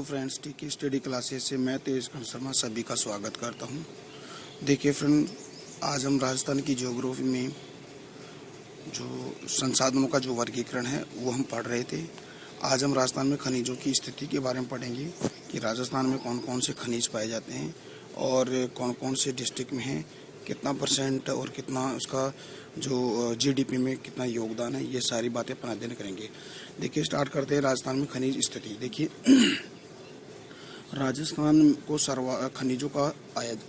Friends, टीके study classes से मैं तेज शर्मा सभी का स्वागत करता हूं। देखिए फ्रेंड, आज हम राजस्थान की ज्योग्राफी में जो संसाधनों का जो वर्गीकरण है वो हम पढ़ रहे थे। आज हम राजस्थान में खनिजों की स्थिति के बारे में पढ़ेंगे कि राजस्थान में कौन कौन से खनिज पाए जाते हैं और कौन कौन से डिस्ट्रिक्ट में हैं, कितना परसेंट और कितना उसका जो जीडीपी में कितना योगदान है, ये सारी बातें अपन अध्ययन करेंगे। देखिए, स्टार्ट करते हैं राजस्थान में खनिज स्थिति। देखिए, राजस्थान को खनिजों का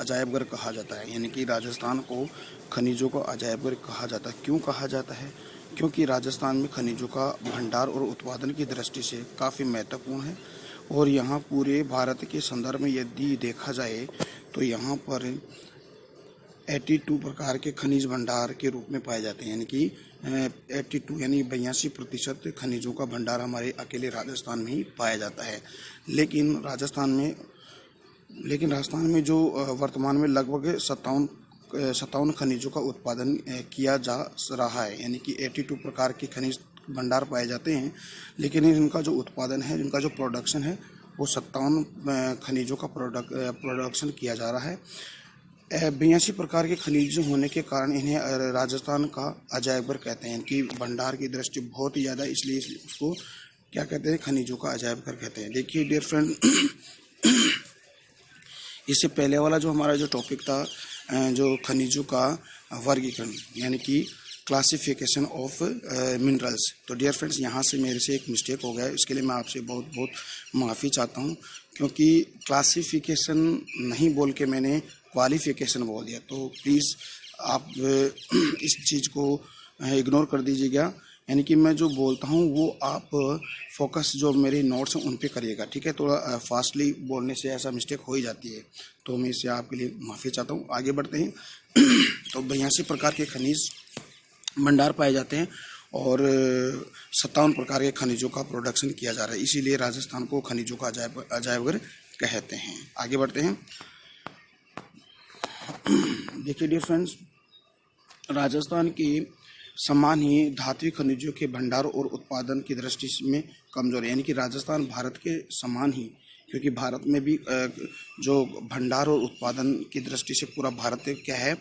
अजायबघर कहा जाता है, यानी कि राजस्थान को खनिजों का अजायबघर कहा जाता है। क्यों कहा जाता है? क्योंकि राजस्थान में खनिजों का भंडार और उत्पादन की दृष्टि से काफ़ी महत्वपूर्ण है और यहाँ पूरे भारत के संदर्भ में यदि देखा जाए तो यहाँ पर 82 प्रकार के खनिज भंडार के रूप में पाए जाते हैं, यानी कि 82 यानी 82% खनिजों का भंडार हमारे अकेले राजस्थान में ही पाया जाता है। लेकिन राजस्थान में जो वर्तमान में लगभग 57 खनिजों का उत्पादन किया जा रहा है, यानी कि 82 प्रकार के खनिज भंडार पाए जाते हैं, लेकिन इनका जो उत्पादन है, इनका जो प्रोडक्शन है, वो 57 खनिजों का प्रोडक्शन किया जा रहा है। 82 प्रकार के खनिज होने के कारण इन्हें राजस्थान का अजायबघर कहते हैं, कि भंडार की दृष्टि बहुत ही ज़्यादा, इसलिए उसको क्या कहते हैं? खनिजों का अजायबघर कहते हैं। देखिए डियर फ्रेंड, इससे पहले वाला जो हमारा जो टॉपिक था, जो खनिजों का वर्गीकरण यानी कि क्लासिफिकेशन ऑफ मिनरल्स, तो डियर फ्रेंड्स यहाँ से मेरे से एक मिस्टेक हो गया है। इसके लिए मैं आपसे बहुत बहुत माफ़ी चाहता हूँ, क्योंकि क्लासिफिकेशन नहीं बोल के मैंने क्वालिफिकेशन बोल दिया। तो प्लीज़ आप इस चीज़ को इग्नोर कर दीजिएगा, यानी कि मैं जो बोलता हूँ वो आप फोकस जो मेरे नोट्स हैं उन पे करिएगा, ठीक है? थोड़ा फास्टली बोलने से ऐसा मिस्टेक हो ही जाती है, तो मैं इससे आपके लिए माफ़ी चाहता हूँ। आगे बढ़ते हैं। तो 82 प्रकार के खनिज भंडार पाए जाते हैं और 57 प्रकार के खनिजों का प्रोडक्शन किया जा रहा है, इसीलिए राजस्थान को खनिजों का अजायबघर कहते हैं। आगे बढ़ते हैं। देखिए डियर फ्रेंड्स, राजस्थान के समान ही धात्विक खनिजों के भंडार और उत्पादन की दृष्टि में कमजोर है, यानी कि राजस्थान भारत के समान ही, क्योंकि भारत में भी जो भंडार और उत्पादन की दृष्टि से पूरा भारत क्या है,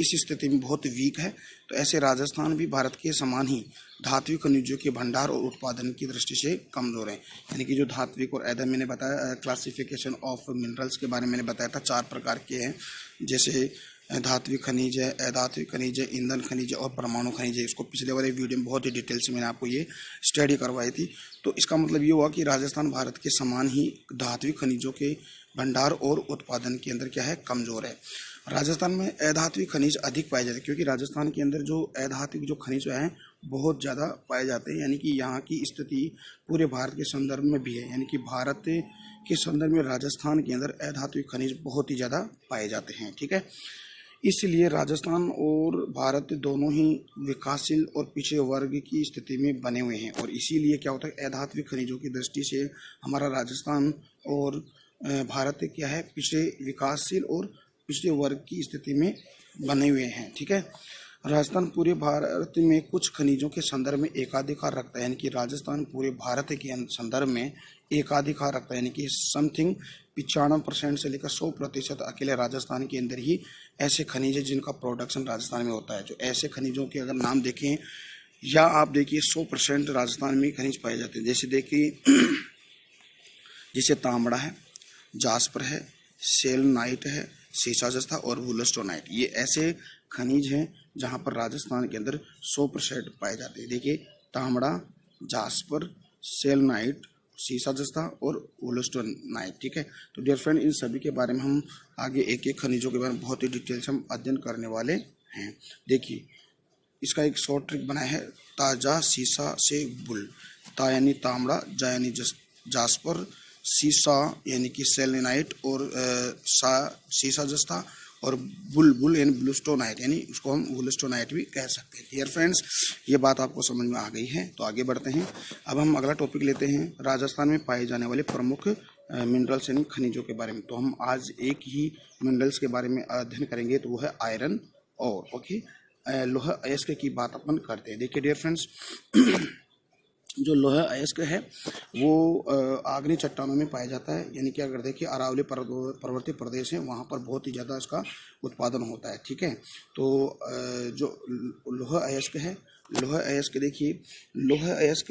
इस स्थिति में बहुत वीक है। तो ऐसे राजस्थान भी भारत के समान ही धात्विक खनिजों के भंडार और उत्पादन की दृष्टि से कमज़ोर है, यानी कि जो धात्विक और ऐसा मैंने बताया, क्लासिफिकेशन ऑफ मिनरल्स के बारे में मैंने बताया था, 4 प्रकार के हैं, जैसे धात्विक खनिज है, अधात्विक खनिज है, ईंधन खनिज है और परमाणु खनिज है। इसको पिछले वाले वीडियो में बहुत ही डिटेल से मैंने आपको ये स्टडी करवाई थी। तो इसका मतलब ये हुआ कि राजस्थान भारत के समान ही धात्विक खनिजों के भंडार और उत्पादन के अंदर क्या है, कमज़ोर है। राजस्थान में अधात्विक खनिज अधिक पाए जाते हैं, क्योंकि राजस्थान के अंदर जो अधात्विक जो खनिज हैं बहुत ज़्यादा पाए जाते हैं, यानी कि यहाँ की स्थिति पूरे भारत के संदर्भ में भी है, यानी कि भारत के संदर्भ में राजस्थान के अंदर अधात्विक खनिज बहुत ही ज़्यादा पाए जाते हैं, ठीक है? इसलिए राजस्थान और भारत दोनों ही विकासशील और पिछड़े वर्ग की स्थिति में बने हुए हैं, और इसीलिए क्या होता है, अधात्विक खनिजों की दृष्टि से हमारा राजस्थान और भारत क्या है, पिछड़े विकासशील और पिछड़े वर्ग की स्थिति में बने हुए हैं, ठीक है? राजस्थान पूरे भारत में कुछ खनिजों के संदर्भ में एकाधिकार रखता है, यानी कि राजस्थान पूरे भारत के संदर्भ में एकाधिकार रखता है, यानी कि समथिंग 95% से लेकर 100% अकेले राजस्थान के अंदर ही ऐसे खनिज है जिनका प्रोडक्शन राजस्थान में होता है। जो ऐसे खनिजों के अगर नाम देखें या आप देखिए, 100% राजस्थान में खनिज पाए जाते हैं। जैसे देखिए, जैसे तांबड़ा है, जास्पर है, सेलेनाइट है, सीसा जस्ता और वुलस्टोनाइट, ये ऐसे खनिज हैं जहां पर राजस्थान के अंदर 100% पाए जाते हैं। देखिए, तांबड़ा, जास्पर, सेलेनाइट, सीसा जस्ता और वुलस्टोनाइट, ठीक है? तो डियर फ्रेंड, इन सभी के बारे में हम आगे एक एक खनिजों के बारे में बहुत ही डिटेल से हम अध्ययन करने वाले हैं। देखिए, इसका एक शॉर्ट ट्रिक बनाया है, ताजा सीसा से बुल। ता यानी तांबड़ा, जा यानी जास्पर, सीसा यानी कि सेलेनाइट और सीसा जस्ता, और बुल यानी ब्लूस्टोनाइट, यानी उसको हम वुलस्टोनाइट भी कह सकते हैं। डियर फ्रेंड्स, ये बात आपको समझ में आ गई है, तो आगे बढ़ते हैं। अब हम अगला टॉपिक लेते हैं, राजस्थान में पाए जाने वाले प्रमुख मिनरल्स यानी खनिजों के बारे में। तो हम आज एक ही मिनरल्स के बारे में अध्ययन करेंगे, तो वो है आयरन और, ओके, लोहा अयस्क की बात अपन करते हैं। देखिए डियर फ्रेंड्स, जो लोहा अयस्क है वो आग्नेय चट्टानों में पाया जाता है, यानी कि अगर देखिए अरावली पर्वतीय प्रदेश है वहाँ पर बहुत ही ज़्यादा इसका उत्पादन होता है। ठीक है, तो जो लोहा अयस्क है, लोहा अयस्क देखिए, लोहा अयस्क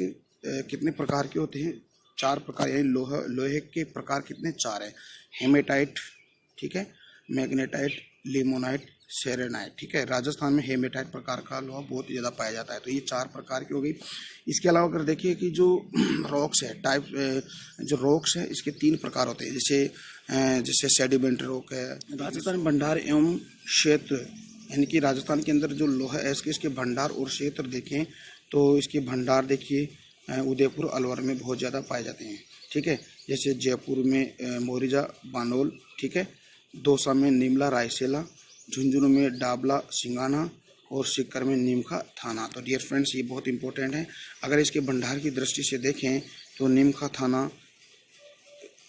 कितने प्रकार के होते हैं? 4 प्रकार, यानी लोहे के प्रकार कितने? 4 है। हेमेटाइट, ठीक है, मैग्नेटाइट, लिमोनाइट, सेरेनाइट। ठीक है, राजस्थान में हेमेटाइट प्रकार का लोहा बहुत ही ज़्यादा पाया जाता है। तो ये 4 प्रकार की हो गई। इसके अलावा अगर देखिए कि जो रॉक्स है, जो रॉक्स है इसके 3 प्रकार होते हैं, जैसे सेडिमेंट्री रॉक है। राजस्थान भंडार एवं क्षेत्र, यानी कि राजस्थान के अंदर जो लोहा है इसके भंडार और क्षेत्र देखें तो इसके भंडार देखिए उदयपुर अलवर में बहुत ज़्यादा पाए जाते हैं। ठीक है, जैसे जयपुर में मोरिजा बानोल, ठीक है, दौसा में निमला रायसेला, झुंझुनू में डाबला सिंगाना और सीकर में नीमखा थाना। तो डियर फ्रेंड्स ये बहुत इंपॉर्टेंट है। अगर इसके भंडार की दृष्टि से देखें तो नीमखा थाना,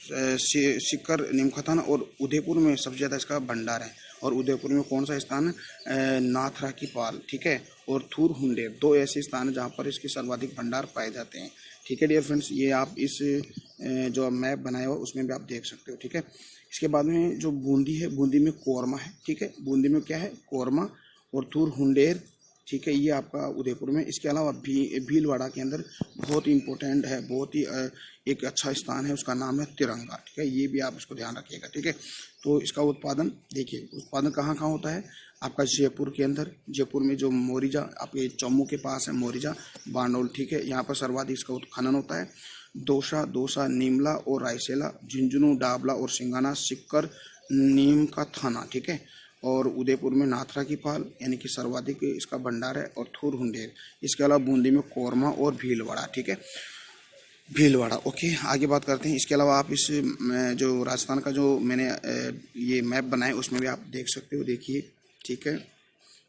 सीकर, नीमखा थाना और उदयपुर में सबसे ज़्यादा इसका भंडार है। और उदयपुर में कौन सा स्थान है? नाथरा की पाल, ठीक है, और थूर हुंडेर, 2 ऐसे स्थान हैं जहाँ पर इसके सर्वाधिक भंडार पाए जाते हैं। ठीक है डियर फ्रेंड्स, ये आप इस जो मैप बनाया हुआ उसमें भी आप देख सकते हो। ठीक है, इसके बाद में जो बूंदी है, बूंदी में कोरमा है। ठीक है, बूंदी में क्या है? कोरमा और थूर हुंडेर। ठीक है, ये आपका उदयपुर में। इसके अलावा भीलवाड़ा के अंदर बहुत ही इंपॉर्टेंट है, बहुत ही एक अच्छा स्थान है, उसका नाम है तिरंगा। ठीक है, ये भी आप इसको ध्यान रखिएगा। ठीक है, तो इसका उत्पादन देखिए, उत्पादन कहाँ कहाँ होता है? आपका जयपुर के अंदर, जयपुर में जो मोरिजा, आपके चम्मू के पास है मोरिजा बानोल, ठीक है, यहाँ पर सर्वाधिक इसका उत्खनन होता है। दौसा, नीमला और रायसेला, झुंझुनू, डाबला और सिंगाना, सीकर, नीम का थाना। ठीक है, और उदयपुर में नाथरा की पाल, यानी कि सर्वाधिक इसका भंडार है, और थूर हुंडेर। इसके अलावा बूंदी में कोरमा और भीलवाड़ा। ठीक है, भीलवाड़ा। ओके, आगे बात करते हैं। इसके अलावा आप इस जो राजस्थान का जो मैंने ये मैप बनाया उसमें भी आप देख सकते हो, देखिए। ठीक है,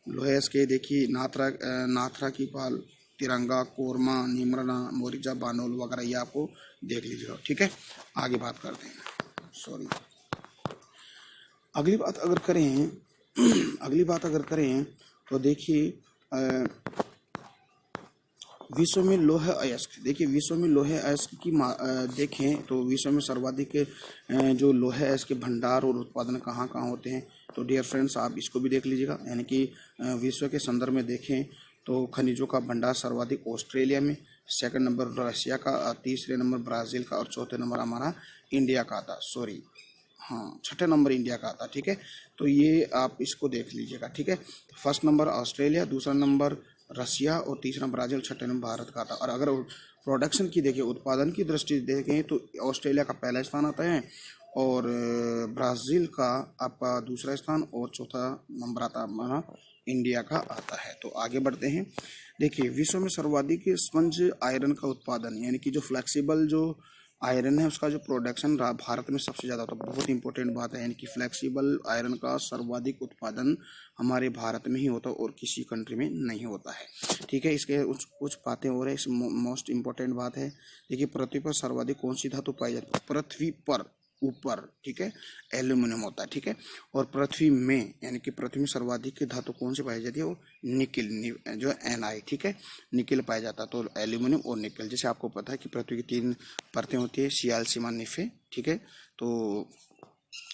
लोहे के देखिए नाथरा की पाल, तिरंगा, कोरमा, निमरना, मोरिजा बानोल वगैरह, ये आपको देख लीजिएगा। ठीक है, आगे बात करते हैं। सॉरी, अगली बात अगर करें तो देखिए विश्व में लोहे अयस्क, देखिए विश्व में लोहे अयस्क की देखें तो विश्व में सर्वाधिक जो लोहे अयस्क के भंडार और उत्पादन कहाँ कहाँ होते हैं। तो डियर फ्रेंड्स आप इसको भी देख लीजिएगा, यानी कि विश्व के संदर्भ में देखें तो खनिजों का भंडार सर्वाधिक ऑस्ट्रेलिया में, 2nd नंबर रशिया का, 3रे नंबर ब्राज़ील का और 4थे नंबर हमारा इंडिया का आता। सॉरी, हाँ, 6ठे नंबर इंडिया का आता। ठीक है, तो ये आप इसको देख लीजिएगा। ठीक है, 1st नंबर ऑस्ट्रेलिया, 2रा नंबर रशिया और 3रा ब्राज़ील, 6ठे नंबर भारत का आता। और अगर प्रोडक्शन की देखिए, उत्पादन की दृष्टि से देखें तो ऑस्ट्रेलिया का पहला स्थान आता है, और ब्राज़ील का आपका 2रा स्थान, और 4था नंबर आता हमारा इंडिया का आता है। तो आगे बढ़ते हैं। देखिए विश्व में सर्वाधिक स्पंज आयरन का उत्पादन, यानी कि जो फ्लेक्सिबल जो आयरन है उसका जो प्रोडक्शन भारत में सबसे ज़्यादा होता है। बहुत इंपॉर्टेंट बात है, यानी कि फ्लेक्सिबल आयरन का सर्वाधिक उत्पादन हमारे भारत में ही होता है और किसी कंट्री में नहीं होता है। ठीक है, इसके कुछ बातें हो रही है। इस मोस्ट इंपॉर्टेंट बात है, देखिए पृथ्वी पर सर्वाधिक कौन सी धातु पाई जाती है? पृथ्वी पर ऊपर, ठीक है, एल्यूमिनियम होता है। ठीक है, और पृथ्वी में, यानी कि पृथ्वी में सर्वाधिक धातु कौन सी पाई जाती है? वो निकिल, जो Ni, ठीक है, निकिल पाया जाता है। तो एल्यूमिनियम और निकिल, जैसे आपको पता है कि पृथ्वी की 3 परतें होती है, सियाल, सीमा, निफे। ठीक है, तो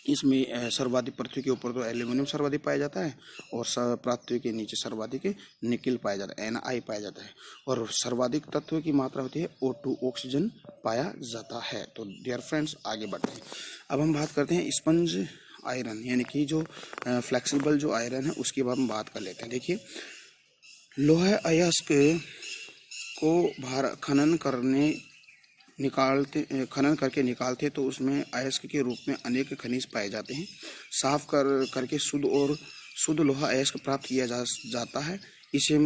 इसमें सर्वाधिक पृथ्वी के ऊपर तो एल्यूमिनियम सर्वाधिक पाया जाता है, और पृथ्वी के नीचे सर्वाधिक निकिल पाया जाता है, Ni पाया जाता है, और सर्वाधिक तत्व की मात्रा होती है O2, ऑक्सीजन पाया जाता है। तो डियर फ्रेंड्स आगे बढ़ते हैं। अब हम बात करते हैं स्पंज आयरन, यानी कि जो फ्लेक्सिबल जो आयरन है उसकी हम बात कर लेते हैं। देखिए लोहा अयस्क को खनन करके निकालते तो उसमें अयस्क के रूप में अनेक खनिज पाए जाते हैं। साफ करके शुद्ध लोहा अयस्क प्राप्त किया जाता है। इसे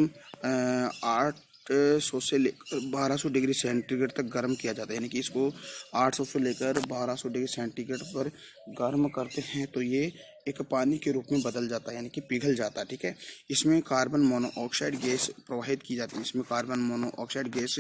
800 से लेकर 1200 डिग्री सेंटीग्रेड तक गर्म किया जाता है, यानी कि इसको 800 से लेकर 1200 डिग्री सेंटीग्रेड पर गर्म करते हैं तो ये एक पानी के रूप में बदल जाता है, यानी कि पिघल जाता है। ठीक है, इसमें कार्बन मोनोऑक्साइड गैस प्रवाहित की जाती है, इसमें कार्बन मोनोऑक्साइड गैस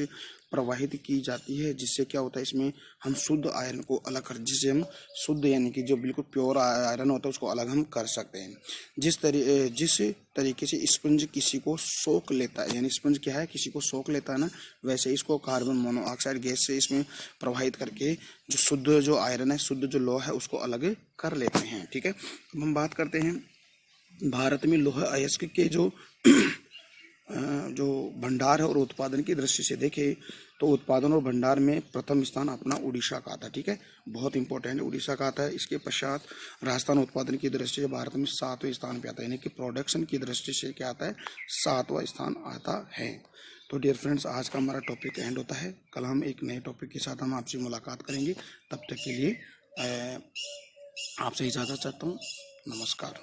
प्रवाहित की जाती है, जिससे क्या होता है इसमें हम शुद्ध आयरन को अलग कर, जिसे हम शुद्ध यानी कि जो बिल्कुल प्योर आयरन होता है उसको अलग हम कर सकते हैं। जिस तरीके से स्पंज किसी को सोख लेता है, यानी स्पंज क्या है, किसी को सोख लेता है ना, वैसे इसको कार्बन मोनोऑक्साइड गैस से इसमें प्रवाहित करके जो शुद्ध जो आयरन है, शुद्ध जो लोहा है उसको अलग कर लेते हैं। ठीक है, अब हम बात करते हैं भारत में लौह अयस्क के जो भंडार है और उत्पादन की दृष्टि से देखें तो उत्पादन और भंडार में प्रथम स्थान अपना उड़ीसा का आता है। ठीक है, बहुत इंपॉर्टेंट उड़ीसा का आता है। इसके पश्चात राजस्थान उत्पादन की दृष्टि से भारत में 7वें स्थान पे आता है, यानी कि प्रोडक्शन की दृष्टि से क्या आता है, 7वां स्थान आता है। तो डियर फ्रेंड्स, आज का हमारा टॉपिक एंड होता है। कल हम एक नए टॉपिक के साथ हम आपसे मुलाकात करेंगे। तब तक के लिए आपसे इजाज़त चाहता हूँ। नमस्कार।